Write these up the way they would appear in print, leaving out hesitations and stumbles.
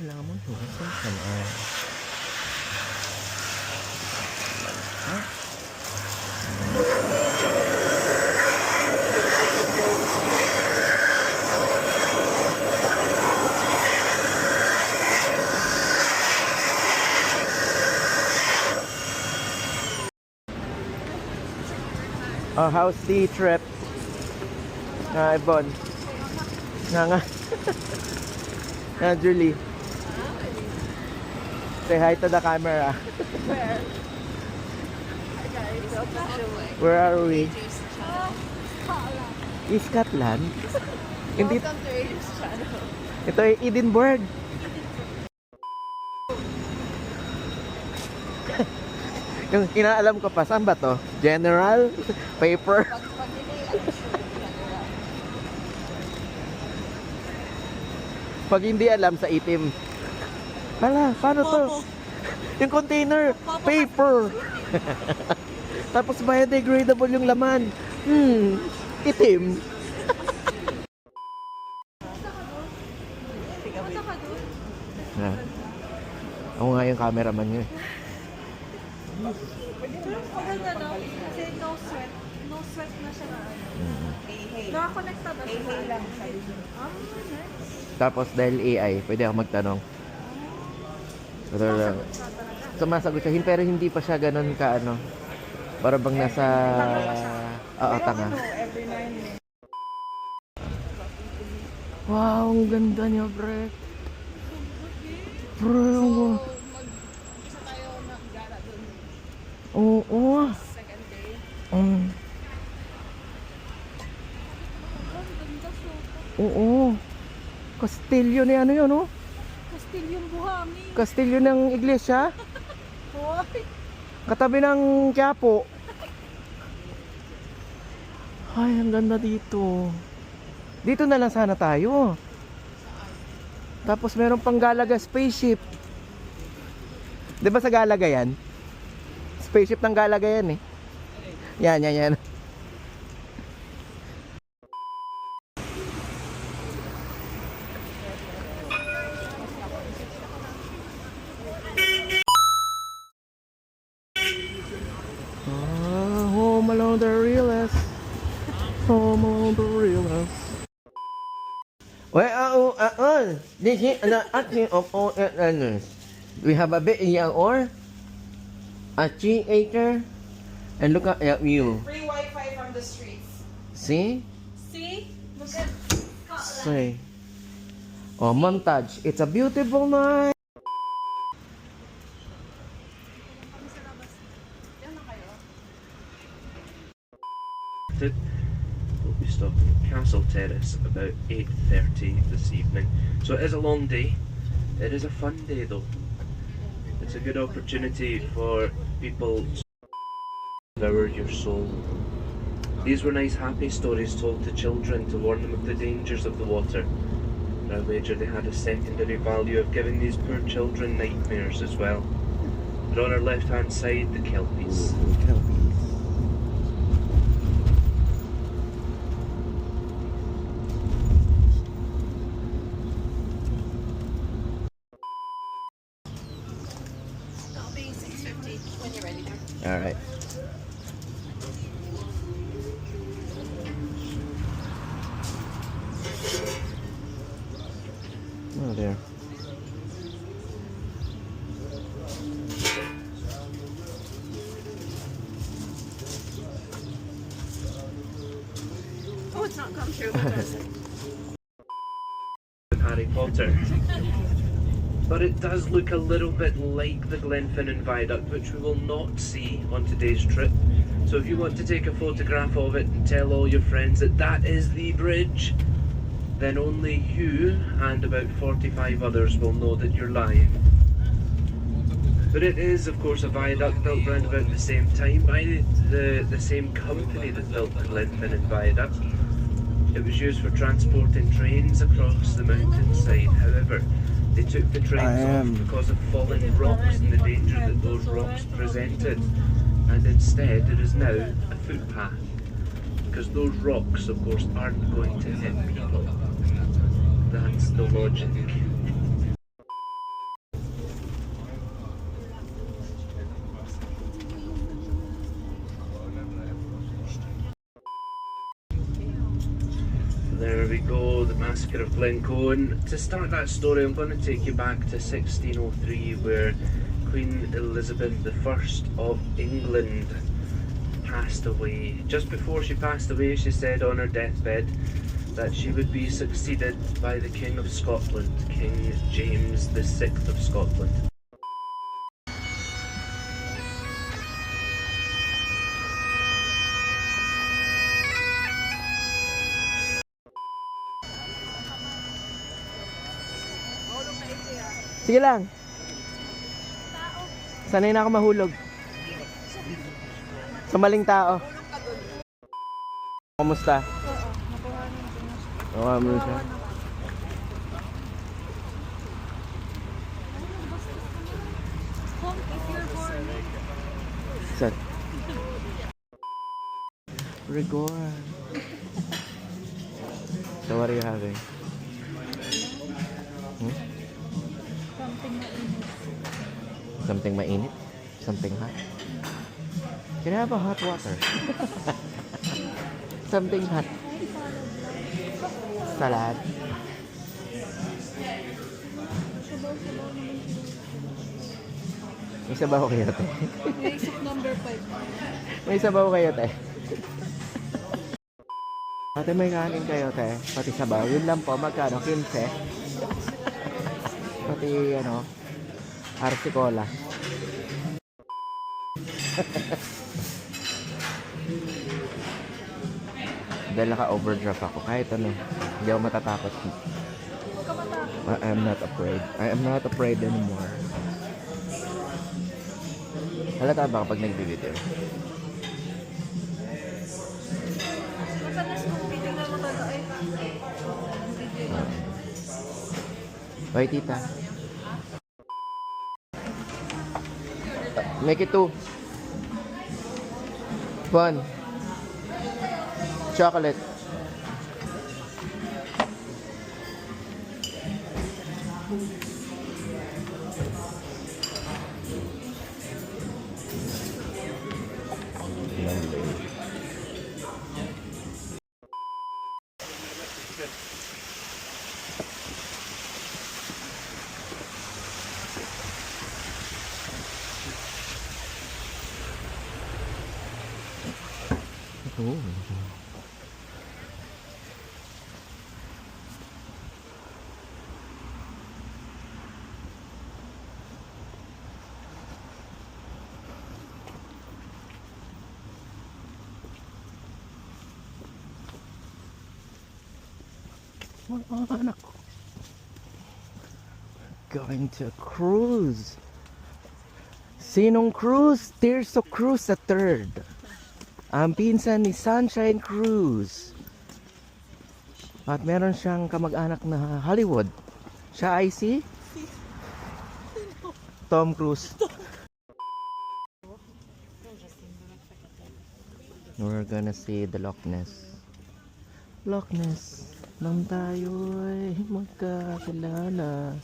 Kailangan mo hugasan ka na. Ha? Oh, how's the trip? Ibon. Nga. Julie. Say hi to the camera. Where? Hi guys. Where are we? Scotland. Scotland? Hindi. Welcome to AJ's channel. Ito ay Edinburgh. Yung inaalam ko pa, saan ba to? General? Paper? Pag hindi, I'm sure general. Pag hindi alam, sa itim. Hala, paano to? Yung container, paper. Tapos biodegradable yung laman. Itim. Ako nga yung cameraman nyo. Maganda no? Kasi no sweat. No sweat na siya na ano. Nakakonekta na siya. Lang sabi niya. Nice. Tapos dahil AI, pwede ako magtanong. Pero sumasagot siya, pero hindi pa siya ganun ka ano. Para bang nasa tanga. Every 9 minutes. Wow, ang ganda niya, Brek. Bro, Isa tayo mag-gala dun. oo. Second day. Mm. Oo. Kastilyo ni ano yun, oh? Castilyong Buhangin. Kastilyo ng iglesia. Hoy. Katabi ng Quiapo. Ay, ang ganda dito. Dito na lang sana tayo. Tapos meron pang Galaga spaceship. 'Di ba sa Galaga yan? Spaceship ng Galaga yan eh. Yan. Home along the realest. Home along the realest. This is an acting of all learners. We have a bit young or a theater, and look at you. Free Wi-Fi from the streets. See? See? Look at See. Scotland. Oh, montage. It's a beautiful night. We'll be stopping at Castle Terrace about 8:30 this evening. So it is a long day. It is a fun day though. It's a good opportunity for people to devour your soul. These were nice happy stories told to children to warn them of the dangers of the water. But I wager they had a secondary value of giving these poor children nightmares as well. But on our left hand side, the Kelpies. That'll be 6:50 when you're ready there. All right. Oh, there. Oh, it's not come through. Does it? Harry Potter. But it does look a little bit like the Glenfinnan Viaduct, which we will not see on today's trip. So if you want to take a photograph of it and tell all your friends that that is the bridge, then only you and about 45 others will know that you're lying. But it is, of course, a viaduct built around about the same time by the same company that built the Glenfinnan Viaduct. It was used for transporting trains across the mountainside. However, they took the trains off because of falling rocks and the danger that those rocks presented. And instead, it is now a footpath. Because those rocks, of course, aren't going to hit people. That's the logic. There we go, the Massacre of Glencoe. And to start that story, I'm going to take you back to 1603, where Queen Elizabeth I of England passed away. Just before she passed away, she said on her deathbed that she would be succeeded by the King of Scotland, King James VI of Scotland. Sige lang. Sanay na ako mahulog. Sa maling tao. Kumusta? Oo, mo siya. Home if you're born. Saan? Rigor. So what are you having? Hmm? Something mainit? Something hot? Can I have a hot water? Something hot. Salad. May sabaw kayo, te. May soup number 5. May sabaw kayo, te. Ate, may kanin kayo, te. Pati sabaw. Yun lang po. Magkano? 15. Pati, ano, Arsi Cola. Dahil naka-overdraft ako. Kahit ano, hindi ako matatakot. I am not afraid. I am not afraid anymore. Halata ba kapag nag-video? Matalas kung titignan mo talaga ay. Bye, tita. Make it 2. 1. Chocolate. Oh. Mga anak ko. Going to cruise. Sinong Cruz? Tirso Cruz III. Ang pinsan ni Sunshine Cruz. At meron siyang kamag-anak na Hollywood. Siya ay si Tom Cruise. We're gonna see the Loch Ness. Loch Ness. Nang tayo'y magkakilala.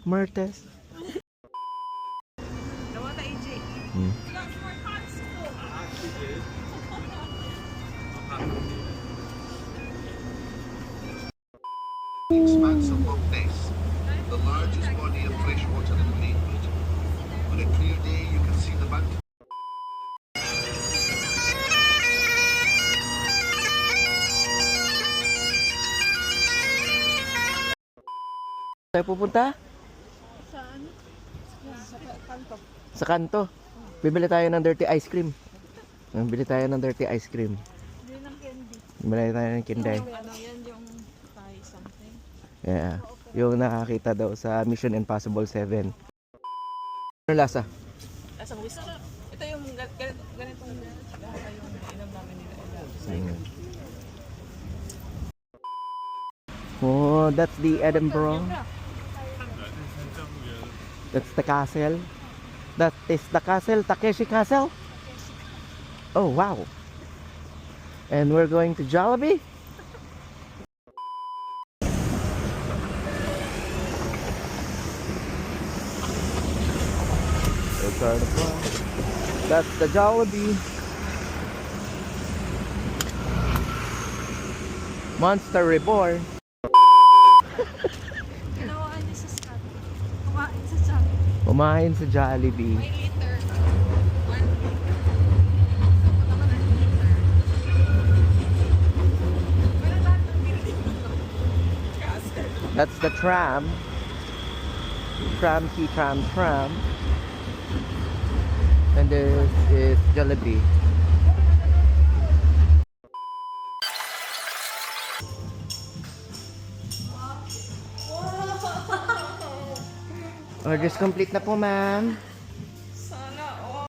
Mertes. Nawata AJ. Hmm. Expanse of Loch Ness, the largest body of fresh water in Greenwood. On a clear day, you can see the mountain. Tayo pupunta? Saan? Sa kanto. Sa kanto. Bibili tayo ng dirty ice cream. Bibili tayo ng dirty ice cream. Hindi ng candy. Bibili tayo ng kinday. Ano yan yung Thai something? Yeah. Yung nakakita daw sa Mission Impossible 7. Ano lasa? Asa mo gusto? Ito yung ganitong gata yung inom namin nila. Oh, that's the Edinburgh. That's the castle. That is the castle, Takeshi Castle. Oh, wow. And we're going to Jollibee. Those are the flights. That's the Jollibee. Monster Reborn. Ginawaan niya sa Scott. Kumain sa Jollibee. Kumain sa Jollibee. May liter. 1 liter. Punta ka ng liter. Meron lahat ng building dito. That's the tram. Tram. And this is Jollibee. Orders complete na po, ma'am.